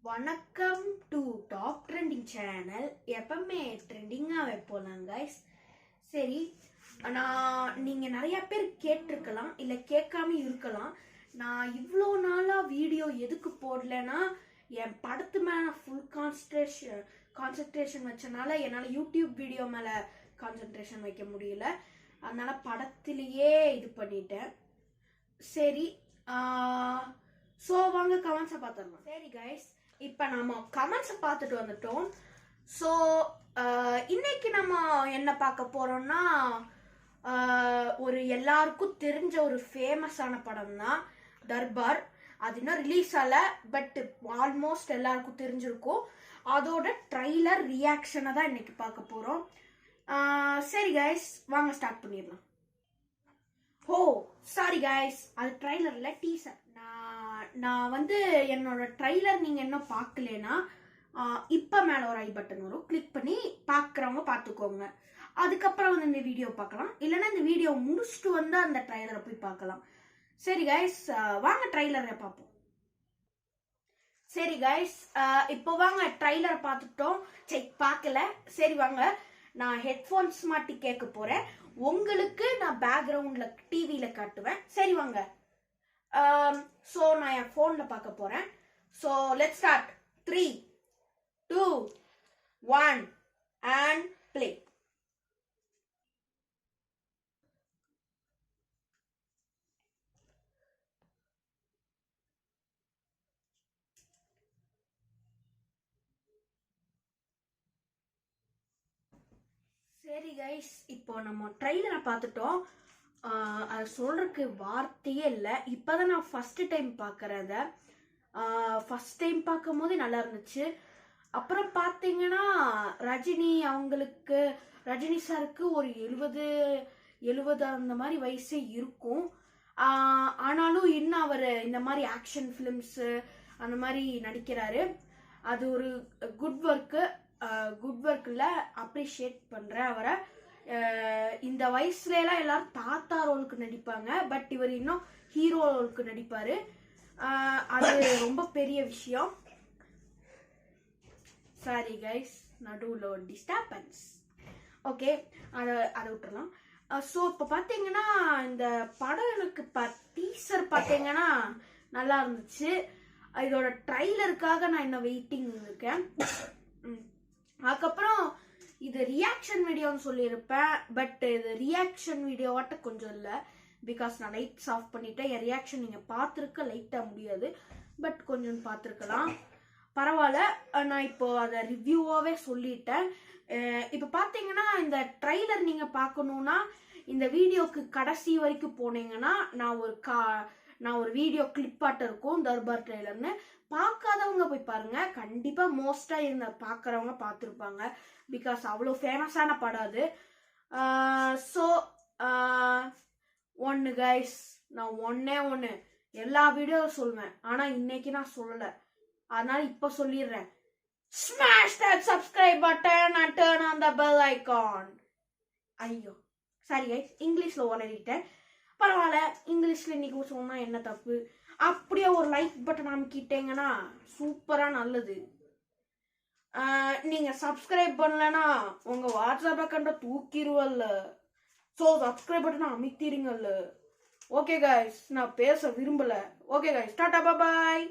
வணக்கம் to top trending channel. எப்பவுமே ட்ரெண்டிங்காக வைப்போம் கைஸ். சரி, நீங்கள் நிறையா பேர் கேட்டிருக்கலாம், இல்லை கேட்காம இருக்கலாம். நான் இவ்வளோ நாளாக வீடியோ எதுக்கு போடலைன்னா, என் படத்து மேலே ஃபுல் கான்சன்ட்ரேஷன் வச்சனால என்னால் யூடியூப் வீடியோ மேலே கான்சன்ட்ரேஷன் வைக்க முடியல. அதனால் படத்திலேயே இது பண்ணிட்டேன். சரி, ஸோ வாங்க கமெண்ட்ஸை பார்த்துடலாம். சரி கைஸ், இப்போ நம்ம கமெண்ட்ஸை பார்த்துட்டு வந்துட்டோம். ஸோ இன்னைக்கு நம்ம என்ன பார்க்க போகிறோம்னா, ஒரு எல்லாருக்கும் தெரிஞ்ச ஒரு ஃபேமஸான படம் தான் தர்பார். அது இன்னும் ரிலீஸ் ஆகலை, பட் ஆல்மோஸ்ட் எல்லாருக்கும் தெரிஞ்சிருக்கும். அதோட ட்ரைலர் ரியாக்ஷனை தான் இன்னைக்கு பார்க்க போகிறோம். சரி கைஸ், வாங்க ஸ்டார்ட் பண்ணிடலாம். ஓ சாரி கைஸ், அது ட்ரைலரில் டீசர். நான் வந்து என்னோட ட்ரைலர் நீங்கள் இன்னும் பார்க்கலனா இப்போ மேலே ஒரு ஐ பட்டன் வரும், கிளிக் பண்ணி பார்க்குறவங்க பார்த்துக்கோங்க. அதுக்கப்புறம் வந்து இந்த வீடியோ பார்க்கலாம், இல்லைன்னா இந்த வீடியோ முடிச்சுட்டு வந்து அந்த ட்ரைலரை போய் பார்க்கலாம். சரி கைஸ், வாங்க ட்ரைலரை பார்ப்போம். சரி கைஸ், இப்போ வாங்க ட்ரைலரை பார்த்துட்டோம். சரி பார்க்கல, சரி வாங்க. நான் ஹெட்ஃபோன்ஸ் மாட்டி கேட்க போகிறேன், உங்களுக்கு நான் பேக்ரவுண்டில் டிவியில் காட்டுவேன். சரி வாங்க. ஸோ நான் என் ஃபோனில் பார்க்க போகிறேன். So let's start. 3, 2, 1 and play. சரி கைஸ், இப்போ நம்ம ட்ரெய்லரை பார்த்துட்டோம். அது சொல்றதுக்கு வார்த்தையே இல்லை. இப்போதான் நான் ஃபஸ்ட்டு டைம் பார்க்குறேன். ஃபஸ்ட் டைம் பார்க்கும் போதே நல்லா இருந்துச்சு. அப்புறம் பார்த்தீங்கன்னா ரஜினி சாருக்கு ஒரு 70 அந்த மாதிரி வயசே இருக்கும். ஆனாலும் இன்னும் அவர் இந்த மாதிரி ஆக்ஷன் ஃபிலிம்ஸு அந்த மாதிரி நடிக்கிறாரு. அது ஒரு குட் ஒர்க்கில் அப்ரிஷியேட் பண்ணுறேன் அவரை. இந்த வயசுலலாம் எல்லாரும் தாத்தா ரோலுக்கு நடிப்பாங்க, பட் இவர் இன்னும் ஹீரோ ரோலுக்கு நடிப்பாரு. அது ரொம்ப பெரிய விஷயம். சாரி கைஸ், நடுவில் ஒரு டிஸ்டர்பன்ஸ். ஓகே, அதை விட்டுறலாம். ஸோ இப்போ பார்த்தீங்கன்னா இந்த படம் எனக்கு டீசர் பார்த்தீங்கன்னா நல்லா இருந்துச்சு. இதோட ட்ரைலருக்காக நான் இன்னும் வெயிட்டிங் இருக்கேன். அதுக்கப்புறம் இது ரியாக்ஷன் வீடியோன்னு சொல்லியிருப்பேன், பட் இது ரியாக்ஷன் வீடியோவாட்ட கொஞ்சம் இல்லை. பிகாஸ் நான் லைட்ஸ் ஆஃப் பண்ணிட்டேன். என் ரியாக்ஷன் நீங்கள் பார்த்துருக்க லைட்டாக முடியாது, பட் கொஞ்சம் பார்த்துருக்கலாம். பரவாயில்ல, நான் இப்போ அதை ரிவ்யூவாகவே சொல்லிட்டேன். இப்போ பார்த்தீங்கன்னா இந்த ட்ரைலர் நீங்கள் பார்க்கணுன்னா இந்த வீடியோக்கு கடைசி வரைக்கும் போனீங்கன்னா நான் ஒரு வீடியோ கிளிப்பாட்ட இருக்கும் தர்பார் ட்ரெய்லர்னு. பார்க்காதவங்க போய் பாருங்க, கண்டிப்பா மோஸ்டா இருந்த பார்க்குறவங்க பார்த்துருப்பாங்க. பிகாஸ் அவ்வளோ ஃபேமஸான படம் அது. ஸோ ஒன்று கைஸ், நான் ஒன்று எல்லா வீடியோவும் சொல்லுவேன், ஆனால் இன்னைக்கு நான் சொல்லலை. அதனால இப்போ சொல்லிடுறேன். Smash that subscribe button and turn on the bell icon. ஐயோ சாரி கைஸ், இங்கிலீஷில் உளறிட்டேன். பரவாயில்ல, இங்கிலீஷில் இன்னைக்கு சொன்னால் என்ன தப்பு. அப்படியே ஒரு லைக் பட்டன் அமைக்கிட்டீங்கன்னா சூப்பராக நல்லது. நீங்கள் சப்ஸ்கிரைப் பண்ணலன்னா உங்கள் வாட்ஸ்அப் அக்கௌண்ட்டை தூக்கிடுவல்ல. ஸோ சப்ஸ்கிரைப் பட்டனை அமைத்திடுங்கல்ல. ஓகே கைஸ், நான் பேச விரும்பலை. ஓகே கைஸ், டாடா பாய்.